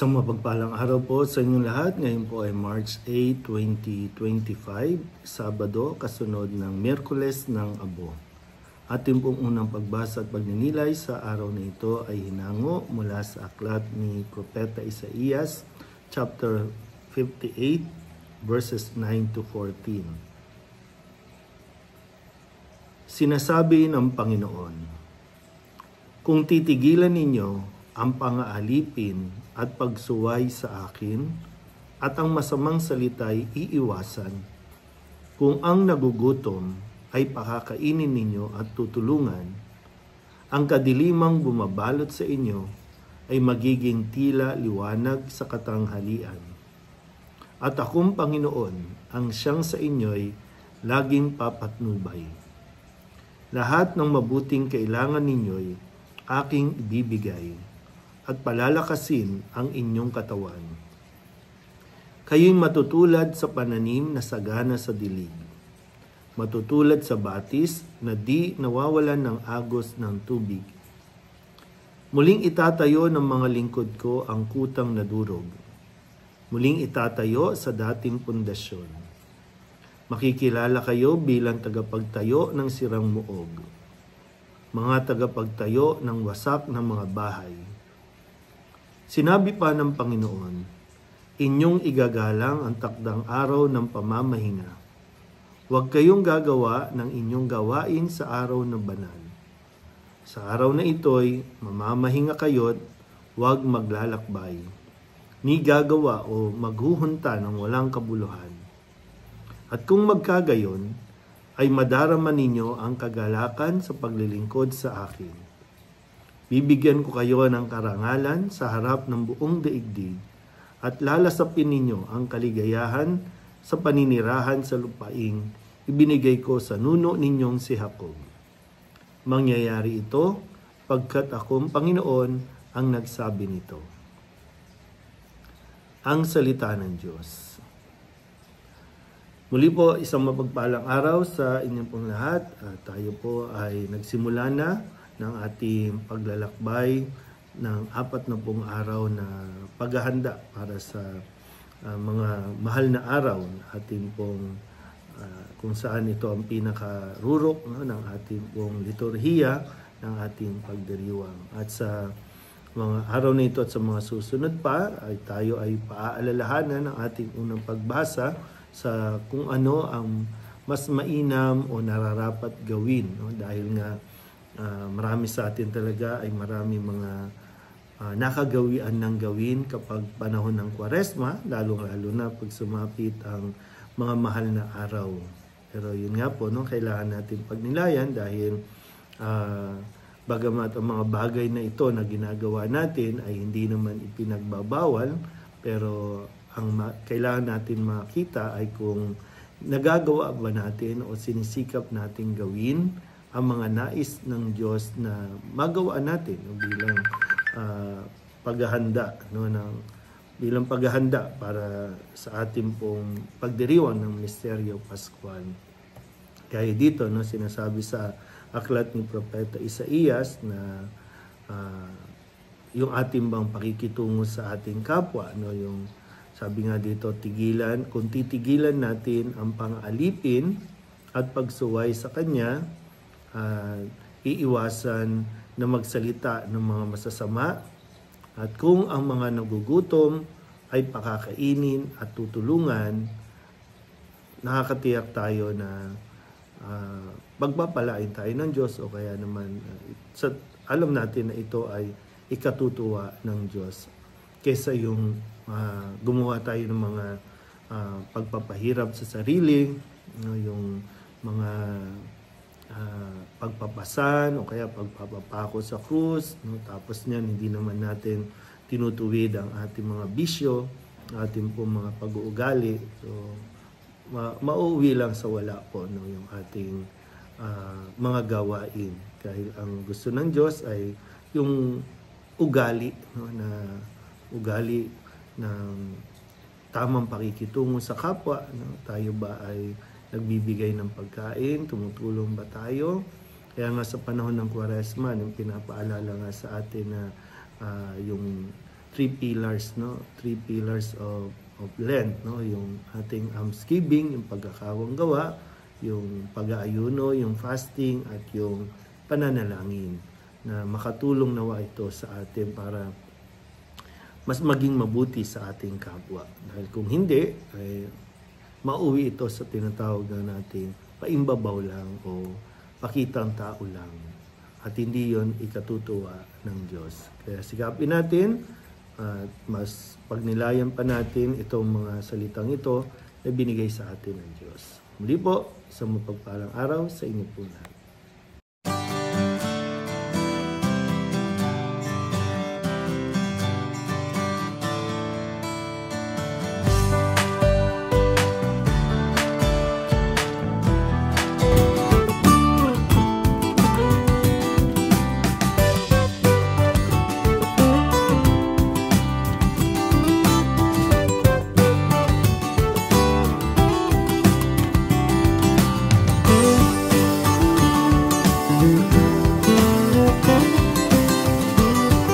Isang mapagpalang araw po sa inyong lahat. Ngayon po ay March 8, 2025, Sabado, kasunod ng Miyerkules ng Abo. Ating pong unang pagbasa at pagninilay sa araw na ito ay hinango mula sa aklat ni Propeta Isaías, chapter 58, verses 9 to 14. Sinasabi ng Panginoon, kung titigilan ninyo ang pang-aalipin at pagsuway sa akin, at ang masamang salita'y iiwasan, kung ang nagugutom ay pakakainin ninyo at tutulungan, ang kadilimang bumabalot sa inyo ay magiging tila liwanag sa katanghalian. At akong Panginoon, ang siyang sa inyo'y laging papatnubay. Lahat ng mabuting kailangan ninyo'y aking ibibigay, at palalakasin ang inyong katawan. Kayo'y matutulad sa pananim na sagana sa dilig, matutulad sa batis na di nawawalan ng agos ng tubig. Muling itatayo ng mga lingkod ko ang kutang na durog, muling itatayo sa dating pundasyon. Makikilala kayo bilang tagapagtayo ng sirang muog, mga tagapagtayo ng wasak na mga bahay. Sinabi pa ng Panginoon, inyong igagalang ang takdang araw ng pamamahinga. Huwag kayong gagawa ng inyong gawain sa araw na banal. Sa araw na ito'y mamamahinga kayo't huwag maglalakbay, ni gagawa o maghuhunta ng walang kabuluhan. At kung magkagayon, ay madarama ninyo ang kagalakan sa paglilingkod sa akin. Bibigyan ko kayo ng karangalan sa harap ng buong daigdig at lalasapin ninyo ang kaligayahan sa paninirahan sa lupaing ibinigay ko sa nuno ninyong si Jacob. Mangyayari ito pagkat akong Panginoon ang nagsabi nito. Ang salita ng Diyos. Muli po, isang mapagpalang araw sa inyong pong lahat. Tayo po ay nagsimula na ng ating paglalakbay ng 40 araw na paghahanda para sa mga mahal na araw na ating pong kung saan ito ang pinakarurok ng ating pong liturhiya ng ating pagdiriwang. At sa mga araw na ito at sa mga susunod pa ay tayo ay paaalalahanan ng ating unang pagbasa sa kung ano ang mas mainam o nararapat gawin, dahil nga marami sa atin talaga ay marami mga nakagawian ng gawin kapag panahon ng Kwaresma, lalong-lalo na pag sumapit ang mga mahal na araw. Pero yun nga po, kailangan natin pagnilayan dahil bagamat ang mga bagay na ito na ginagawa natin ay hindi naman ipinagbabawal, pero ang kailangan natin makita ay kung nagagawa ba natin o sinisikap natin gawin ang mga nais ng Diyos na magawa natin bilang paghahanda bilang paghahanda para sa ating pong pagdiriwang ng misteryo Pascual. Kaya dito sinasabi sa aklat ni Propeta Isaías na yung ating bang pakikitungo sa ating kapwa, yung sabi nga dito, kung titigilan natin ang pang-alipin at pagsuway sa Kanya, iiwasan na magsalita ng mga masasama, at kung ang mga nagugutom ay pakakainin at tutulungan, nakakatiyak tayo na pagpapalain tayo ng Diyos, o kaya naman alam natin na ito ay ikatutuwa ng Diyos kaysa yung gumawa tayo ng mga pagpapahirap sa sarili, yung mga pagpapasan o kaya pagpapapako sa krus, tapos niyan hindi naman natin tinutuwid ang ating mga bisyo, ating po mga pag-uugali. So mauwi lang sa wala po yung ating mga gawain, dahil ang gusto ng Diyos ay yung ugali, na ugali ng tamang pakikitungo sa kapwa. Tayo ba ay nagbibigay ng pagkain, tumutulong ba tayo? Kaya nga sa panahon ng Kwaresma, yung pinapaalala nga sa atin na yung three pillars, no? Three pillars of Lent, no? Yung ating almsgiving, yung pagkakawang gawa, yung pag-aayuno, yung fasting, at yung pananalangin, na makatulong nawa ito sa atin para mas maging mabuti sa ating kapwa. Dahil kung hindi, ay mauwi ito sa tinatawag na nating paimbabaw lang o pakitang tao lang. At hindi yon ikatutuwa ng Diyos. Kaya sikapin natin at mas pagnilayan pa natin itong mga salitang ito na binigay sa atin ng Diyos. Muli po, isang mapagpalang araw sa inyo po lahat.